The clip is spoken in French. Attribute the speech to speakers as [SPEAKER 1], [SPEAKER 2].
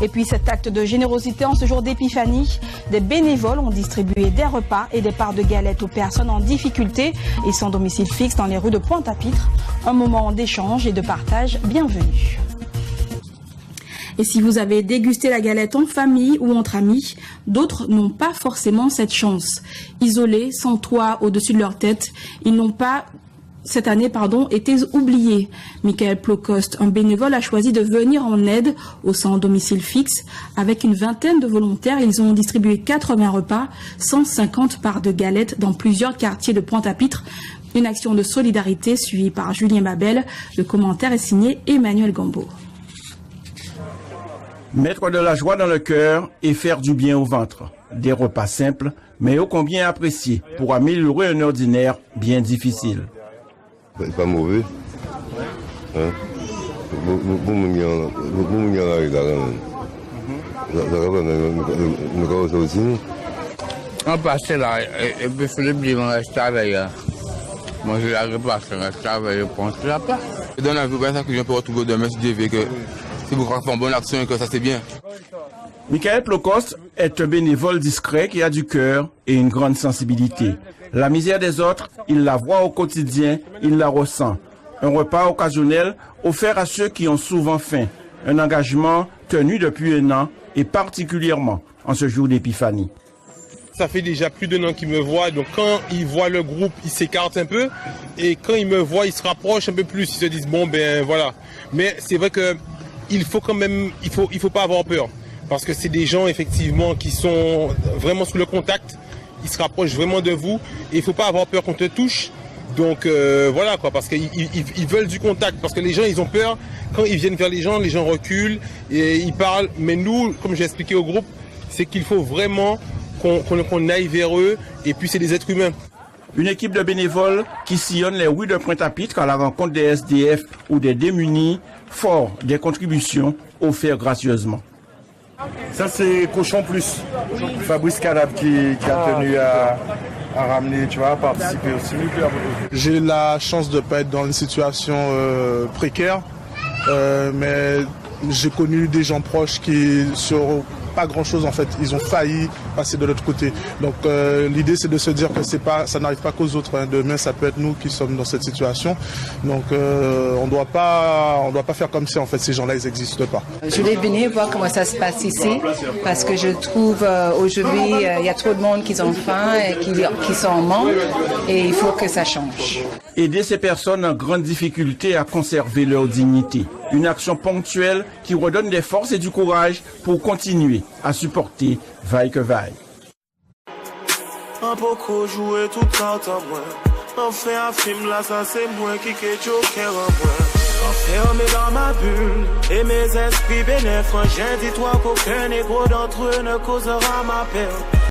[SPEAKER 1] Et puis cet acte de générosité en ce jour d'épiphanie, des bénévoles ont distribué des repas et des parts de galettes aux personnes en difficulté et sans domicile fixe dans les rues de Pointe-à-Pitre. Un moment d'échange et de partage bienvenu. Et si vous avez dégusté la galette en famille ou entre amis, d'autres n'ont pas forcément cette chance. Isolés, sans toit au-dessus de leur tête, ils n'ont pas cette année, été oubliés. Michael Plocost, un bénévole, a choisi de venir en aide au sans domicile fixe. Avec une vingtaine de volontaires, ils ont distribué 80 repas, 150 parts de galettes dans plusieurs quartiers de Pointe-à-Pitre. Une action de solidarité suivie par Julien Babel. Le commentaire est signé Emmanuel Gambo.
[SPEAKER 2] Mettre de la joie dans le cœur et faire du bien au ventre. Des repas simples, mais ô combien appréciés pour améliorer un ordinaire bien difficile.
[SPEAKER 3] Pas mauvais. Hein?
[SPEAKER 4] On passait là, et puis Philippe dit, on reste d'ailleurs. Moi, je la repasse, on reste avec, je pense là pas. Dans la vie, c'est ça que je peux retrouver demain, si Dieu veut que si vous croyez faire une bonne action et que ça c'est bien.
[SPEAKER 2] Michael Plocost est un bénévole discret qui a du cœur et une grande sensibilité. La misère des autres, il la voit au quotidien, il la ressent. Un repas occasionnel offert à ceux qui ont souvent faim. Un engagement tenu depuis un an et particulièrement en ce jour d'épiphanie.
[SPEAKER 5] Ça fait déjà plus d'un an qu'il me voit, donc quand il voit le groupe, il s'écarte un peu. Et quand il me voit, il se rapproche un peu plus, ils se disent bon ben voilà. Mais c'est vrai que il faut quand même, il faut pas avoir peur. Parce que c'est des gens effectivement qui sont vraiment sous le contact. Ils se rapprochent vraiment de vous. Et il ne faut pas avoir peur qu'on te touche. Donc voilà quoi, parce qu'ils veulent du contact. Parce que les gens, ils ont peur. Quand ils viennent vers les gens reculent et ils parlent. Mais nous, comme j'ai expliqué au groupe, c'est qu'il faut vraiment qu'on aille vers eux. Et puis c'est des êtres humains.
[SPEAKER 2] Une équipe de bénévoles qui sillonne les rues de Pointe-à-Pitre à la rencontre des SDF ou des démunis, fort des contributions offertes gracieusement.
[SPEAKER 6] Ça c'est Cochon Plus, Fabrice Cadab qui a tenu à ramener, tu vois, à participer aussi.
[SPEAKER 7] J'ai eu la chance de ne pas être dans une situation précaire, mais j'ai connu des gens proches qui sur pas grand chose en fait, ils ont failli passer de l'autre côté. Donc l'idée c'est de se dire que ça n'arrive pas qu'aux autres, hein. Demain ça peut être nous qui sommes dans cette situation. Donc on doit pas faire comme si en fait ces gens-là ils n'existent pas.
[SPEAKER 8] Je voulais venir voir comment ça se passe ici parce que je trouve aujourd'hui il y a trop de monde qui ont faim et qui sont en manque et il faut que ça change.
[SPEAKER 2] Aider ces personnes en grande difficulté à conserver leur dignité. Une action ponctuelle qui redonne des forces et du courage pour continuer à supporter vaille que vaille.
[SPEAKER 9] On peut jouer tout carte en moi. On fait un film là, ça c'est moi qui est joker en moi. Enfermé dans ma bulle et mes esprits bénéfiques. Dis-toi qu'aucun négro d'entre eux ne causera ma perte.